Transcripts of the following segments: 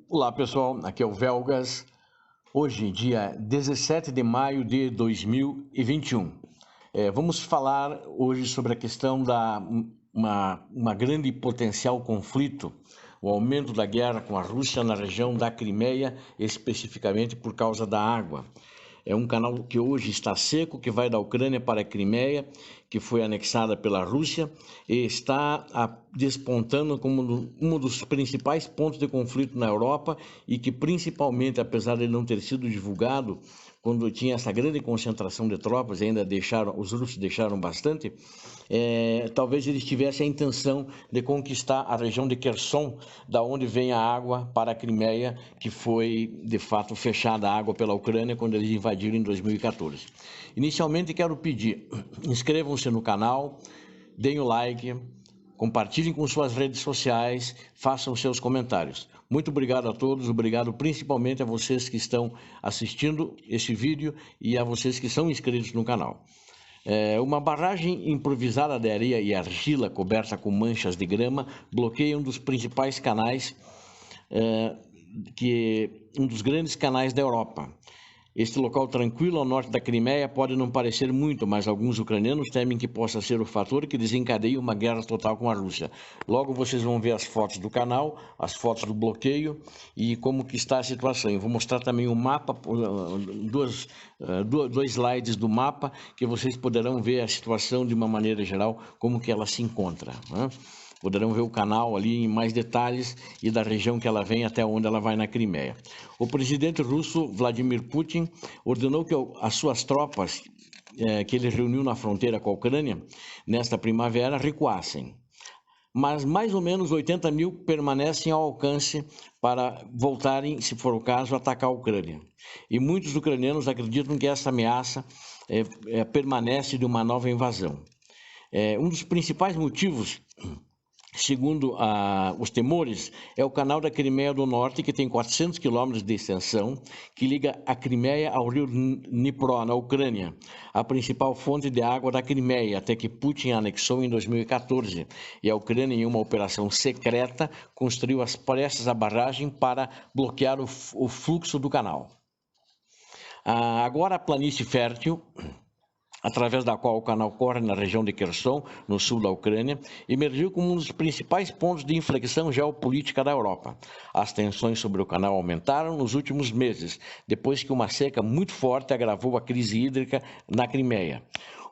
Olá pessoal, aqui é o Velgas. Hoje, dia 17 de maio de 2021. Vamos falar hoje sobre a questão da uma grande potencial conflito, o aumento da guerra com a Rússia na região da Crimeia, especificamente por causa da água. É um canal que hoje está seco, que vai da Ucrânia para a Crimeia, que foi anexada pela Rússia, e está despontando como um dos principais pontos de conflito na Europa e que, principalmente, apesar de não ter sido divulgado, quando tinha essa grande concentração de tropas, e ainda os russos deixaram bastante, talvez eles tivessem a intenção de conquistar a região de Kherson, da onde vem a água para a Crimeia, que foi, de fato, fechada a água pela Ucrânia quando eles invadiram em 2014. Inicialmente, quero pedir, inscrevam-se no canal, deem o like, compartilhem com suas redes sociais, façam seus comentários. Muito obrigado a todos, obrigado principalmente a vocês que estão assistindo esse vídeo e a vocês que são inscritos no canal. Uma barragem improvisada de areia e argila coberta com manchas de grama bloqueia um dos principais canais, um dos grandes canais da Europa. Este local tranquilo ao norte da Crimeia pode não parecer muito, mas alguns ucranianos temem que possa ser o fator que desencadeie uma guerra total com a Rússia. Logo vocês vão ver as fotos do canal, as fotos do bloqueio e como que está a situação. Eu vou mostrar também o mapa, dois slides do mapa, que vocês poderão ver a situação de uma maneira geral, como que ela se encontra, né? Poderão ver o canal ali em mais detalhes e da região que ela vem até onde ela vai na Crimeia. O presidente russo Vladimir Putin ordenou que as suas tropas, que ele reuniu na fronteira com a Ucrânia, nesta primavera, recuassem. Mas mais ou menos 80 mil permanecem ao alcance para voltarem, se for o caso, a atacar a Ucrânia. E muitos ucranianos acreditam que essa ameaça permanece de uma nova invasão. Um dos principais motivos, segundo os temores, é o canal da Crimeia do Norte, que tem 400 quilômetros de extensão, que liga a Crimeia ao rio Dnipro, na Ucrânia, a principal fonte de água da Crimeia, até que Putin anexou em 2014. E a Ucrânia, em uma operação secreta, construiu às pressas a barragem para bloquear o fluxo do canal. Agora a planície fértil, através da qual o canal corre na região de Kherson, no sul da Ucrânia, emergiu como um dos principais pontos de inflexão geopolítica da Europa. As tensões sobre o canal aumentaram nos últimos meses, depois que uma seca muito forte agravou a crise hídrica na Crimeia.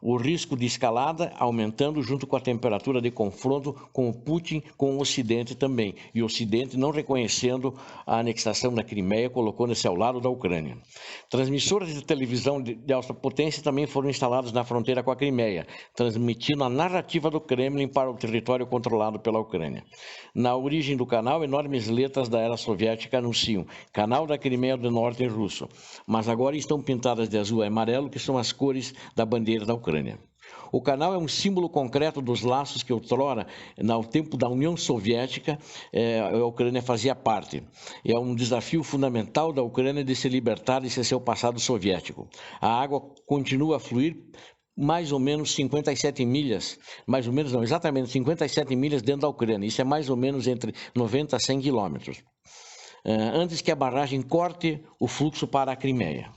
O risco de escalada aumentando junto com a temperatura de confronto com o Putin, com o Ocidente também, e o Ocidente não reconhecendo a anexação da Crimeia, colocando-se ao lado da Ucrânia. Transmissoras de televisão de alta potência também foram instaladas na fronteira com a Crimeia, transmitindo a narrativa do Kremlin para o território controlado pela Ucrânia. Na origem do canal, enormes letras da era soviética anunciam Canal da Crimeia do Norte russo, mas agora estão pintadas de azul e amarelo, que são as cores da bandeira da Ucrânia. O canal é um símbolo concreto dos laços que outrora, no tempo da União Soviética, a Ucrânia fazia parte. É um desafio fundamental da Ucrânia de se libertar desse seu passado soviético. A água continua a fluir mais ou menos 57 milhas, mais ou menos não, exatamente 57 milhas dentro da Ucrânia. Isso é mais ou menos entre 90 a 100 quilômetros. Antes que a barragem corte o fluxo para a Crimeia.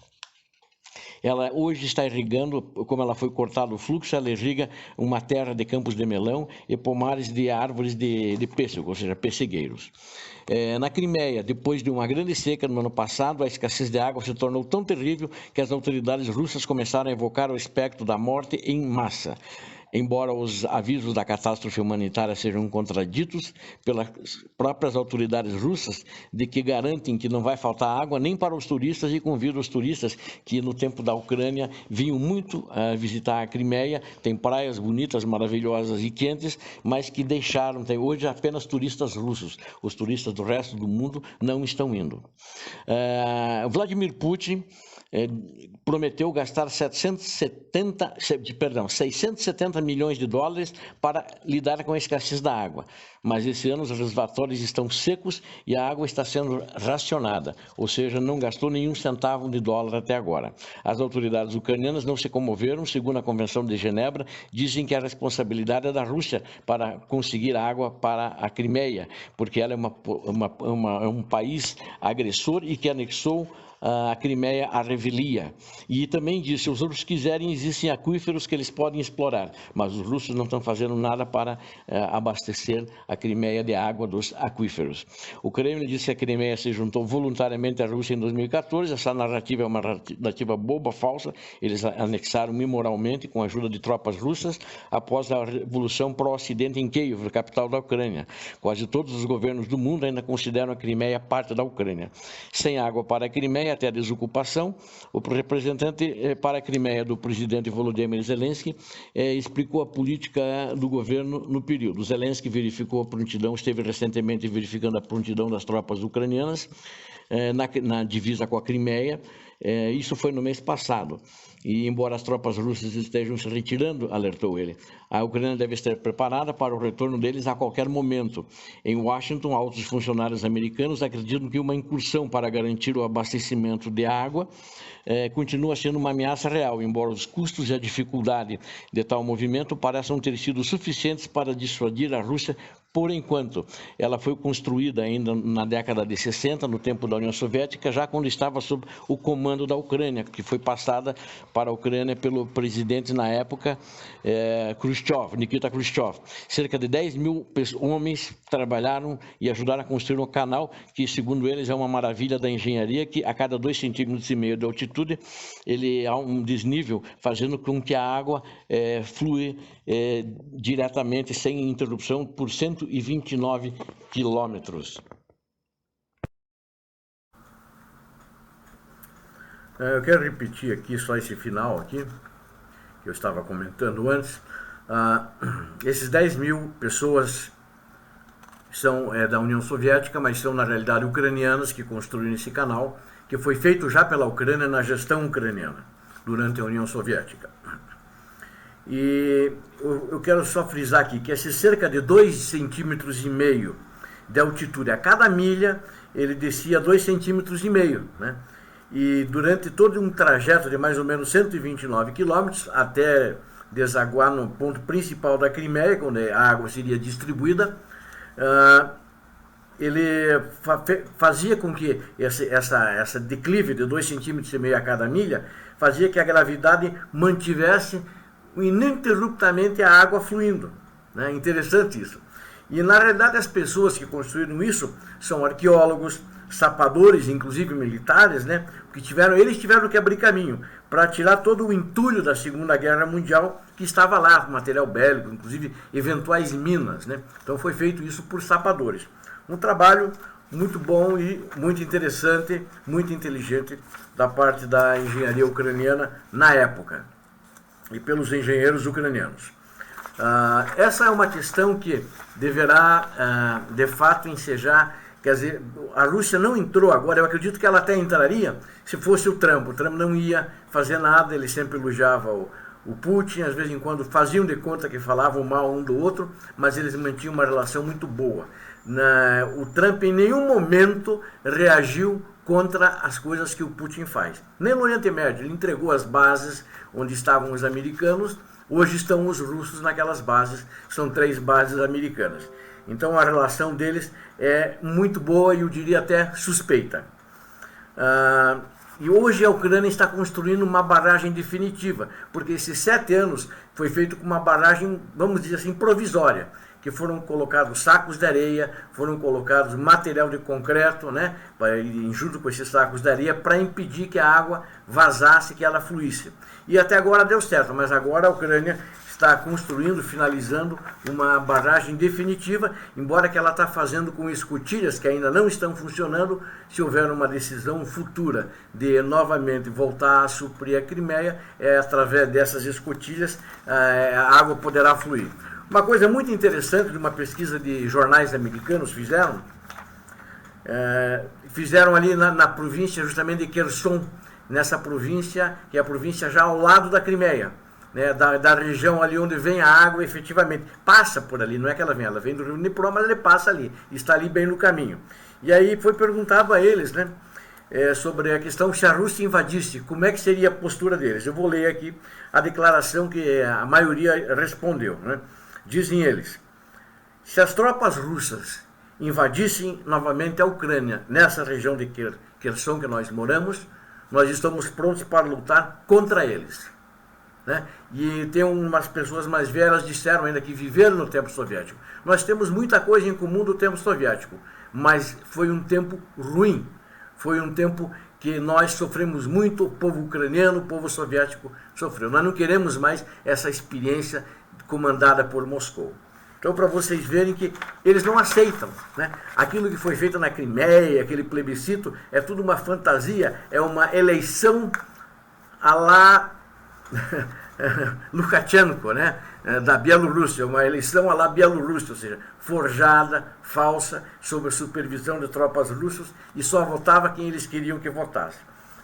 Ela hoje está irrigando, como ela foi cortado o fluxo, ela irriga uma terra de campos de melão e pomares de árvores de pêssego, ou seja, pessegueiros. Na Crimeia, depois de uma grande seca no ano passado, a escassez de água se tornou tão terrível que as autoridades russas começaram a evocar o espectro da morte em massa. Embora os avisos da catástrofe humanitária sejam contraditos pelas próprias autoridades russas, de que garantem que não vai faltar água nem para os turistas e convidam os turistas que no tempo da Ucrânia vinham muito a visitar a Crimeia, tem praias bonitas, maravilhosas e quentes, mas que deixaram, tem hoje apenas turistas russos, os turistas do resto do mundo não estão indo. Vladimir Putin prometeu gastar 670 milhões de dólares para lidar com a escassez da água. mas esse ano os reservatórios estão secos e a água está sendo racionada, ou seja, não gastou nenhum centavo de dólar até agora. As autoridades ucranianas não se comoveram, segundo a Convenção de Genebra, dizem que a responsabilidade é da Rússia para conseguir água para a Crimeia, porque ela é um país agressor e que anexou a Crimeia à revelia. E também disse, os russos quiserem, existem aquíferos que eles podem explorar, mas os russos não estão fazendo nada para abastecer a Crimeia de água dos aquíferos. O Kremlin disse que a Crimeia se juntou voluntariamente à Rússia em 2014, essa narrativa é uma narrativa boba, falsa, eles anexaram imoralmente com a ajuda de tropas russas após a revolução pró-ocidente em Kiev, capital da Ucrânia. Quase todos os governos do mundo ainda consideram a Crimeia parte da Ucrânia. Sem água para a Crimeia, até a desocupação, o representante para a Crimeia do presidente Volodymyr Zelensky explicou a política do governo no período. Zelensky verificou a prontidão, esteve recentemente verificando a prontidão das tropas ucranianas na divisa com a Crimeia. Isso foi no mês passado. E, embora as tropas russas estejam se retirando, alertou ele, a Ucrânia deve estar preparada para o retorno deles a qualquer momento. Em Washington, altos funcionários americanos acreditam que uma incursão para garantir o abastecimento de água continua sendo uma ameaça real, embora os custos e a dificuldade de tal movimento pareçam ter sido suficientes para dissuadir a Rússia por enquanto. Ela foi construída ainda na década de 60, no tempo da União Soviética, já quando estava sob o comando da Ucrânia, que foi passada para a Ucrânia pelo presidente na época, Nikita Khrushchev. Cerca de 10 mil homens trabalharam e ajudaram a construir um canal que, segundo eles, é uma maravilha da engenharia, que a cada 2,5 centímetros de altitude, ele há um desnível, fazendo com que a água flui diretamente, sem interrupção, por 129 quilômetros. Eu quero repetir aqui só esse final aqui, que eu estava comentando antes. Esses 10 mil pessoas são da União Soviética, mas são na realidade ucranianos que construíram esse canal, que foi feito já pela Ucrânia na gestão ucraniana, durante a União Soviética. E eu quero só frisar aqui que esses cerca de 2,5 centímetros de altitude a cada milha, ele descia 2,5 centímetros, né? E durante todo um trajeto de mais ou menos 129 quilômetros, até desaguar no ponto principal da Crimeia, onde a água seria distribuída, ele fazia com que essa declive de 2,5 centímetros a cada milha, fazia que a gravidade mantivesse ininterruptamente a água fluindo, né? Interessante isso. E na realidade as pessoas que construíram isso são arqueólogos, sapadores, inclusive militares, né? Porque eles tiveram que abrir caminho para tirar todo o entulho da Segunda Guerra Mundial que estava lá, material bélico, inclusive eventuais minas, né? Então foi feito isso por sapadores. Um trabalho muito bom e muito interessante, muito inteligente da parte da engenharia ucraniana na época e pelos engenheiros ucranianos. Essa é uma questão que deverá, de fato, ensejar. Quer dizer, a Rússia não entrou agora, eu acredito que ela até entraria se fosse o Trump. O Trump não ia fazer nada, ele sempre elogiava o Putin, às vezes em quando faziam de conta que falavam mal um do outro, mas eles mantinham uma relação muito boa. O Trump em nenhum momento reagiu contra as coisas que o Putin faz. Nem no Oriente Médio, ele entregou as bases onde estavam os americanos, hoje estão os russos naquelas bases, são 3 bases americanas. Então a relação deles é muito boa e eu diria até suspeita. E hoje a Ucrânia está construindo uma barragem definitiva, porque esses 7 anos foi feito com uma barragem, vamos dizer assim, provisória, que foram colocados sacos de areia, foram colocados material de concreto, né, junto com esses sacos de areia, para impedir que a água vazasse, que ela fluísse. E até agora deu certo, mas agora a Ucrânia está construindo, finalizando uma barragem definitiva, embora que ela está fazendo com escotilhas que ainda não estão funcionando. Se houver uma decisão futura de novamente voltar a suprir a Crimeia, através dessas escotilhas a água poderá fluir. Uma coisa muito interessante de uma pesquisa de jornais americanos fizeram ali na província justamente de Kherson, nessa província, que é a província já ao lado da Crimeia. né, da região ali onde vem a água efetivamente. Passa por ali, não é que ela vem do rio Dnipro, mas ele passa ali, está ali bem no caminho. E aí foi perguntado a eles, né, sobre a questão se a Rússia invadisse, como é que seria a postura deles. Eu vou ler aqui a declaração que a maioria respondeu, né? Dizem eles: se as tropas russas invadissem novamente a Ucrânia, nessa região de Kherson que nós moramos, nós estamos prontos para lutar contra eles. Né? E tem umas pessoas mais velhas disseram ainda que viveram no tempo soviético. Nós temos muita coisa em comum do tempo soviético, mas foi um tempo ruim, foi um tempo que nós sofremos muito, o povo ucraniano, o povo soviético sofreu. Nós não queremos mais essa experiência comandada por Moscou. Então, para vocês verem que eles não aceitam, né? Aquilo que foi feito na Crimeia, aquele plebiscito, é tudo uma fantasia, é uma eleição à la Lukashenko, né? Da Bielorrússia, uma eleição à la Bielorrússia, ou seja, forjada, falsa, sob a supervisão de tropas russas, e só votava quem eles queriam que votasse.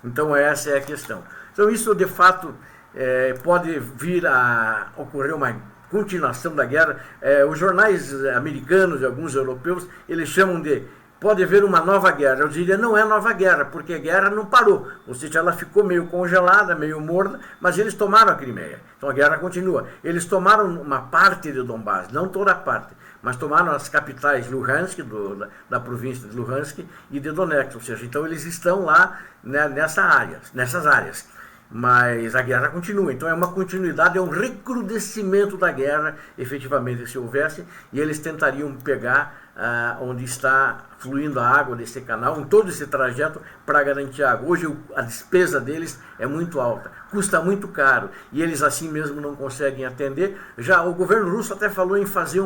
Então, essa é a questão. Então, isso, de fato, pode vir a ocorrer uma continuação da guerra. Os jornais americanos e alguns europeus, eles chamam de pode haver uma nova guerra. Eu diria, não é nova guerra, porque a guerra não parou. Ou seja, ela ficou meio congelada, meio morna, mas eles tomaram a Crimeia. Então a guerra continua. Eles tomaram uma parte de Donbass, não toda a parte, mas tomaram as capitais Luhansk, da província de Luhansk, e de Donetsk. Ou seja, então eles estão lá, né, nessas áreas. Mas a guerra continua, então é uma continuidade, é um recrudescimento da guerra, efetivamente, se houvesse, e eles tentariam pegar onde está fluindo a água desse canal, em todo esse trajeto, para garantir água. Hoje a despesa deles é muito alta, custa muito caro, e eles assim mesmo não conseguem atender. Já o governo russo até falou em fazer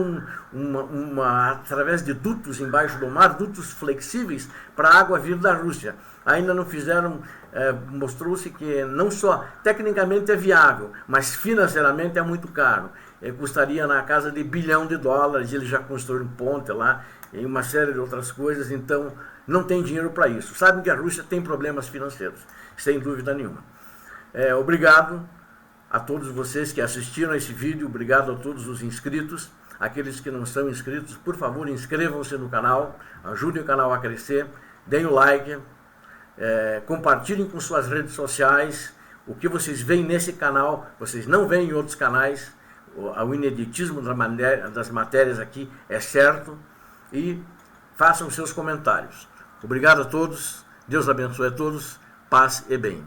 através de dutos embaixo do mar, dutos flexíveis, para a água vir da Rússia. Ainda não fizeram, mostrou-se que não só tecnicamente é viável, mas financeiramente é muito caro. Custaria na casa de $1 bilhão, eles já construíram ponte lá, e uma série de outras coisas, então não tem dinheiro para isso. Sabem que a Rússia tem problemas financeiros, sem dúvida nenhuma. Obrigado a todos vocês que assistiram a esse vídeo, obrigado a todos os inscritos. Aqueles que não são inscritos, por favor, inscrevam-se no canal, ajudem o canal a crescer, deem o like, compartilhem com suas redes sociais. O que vocês veem nesse canal, vocês não veem em outros canais. O ineditismo das matérias aqui é certo. E façam seus comentários. Obrigado a todos, Deus abençoe a todos, paz e bem.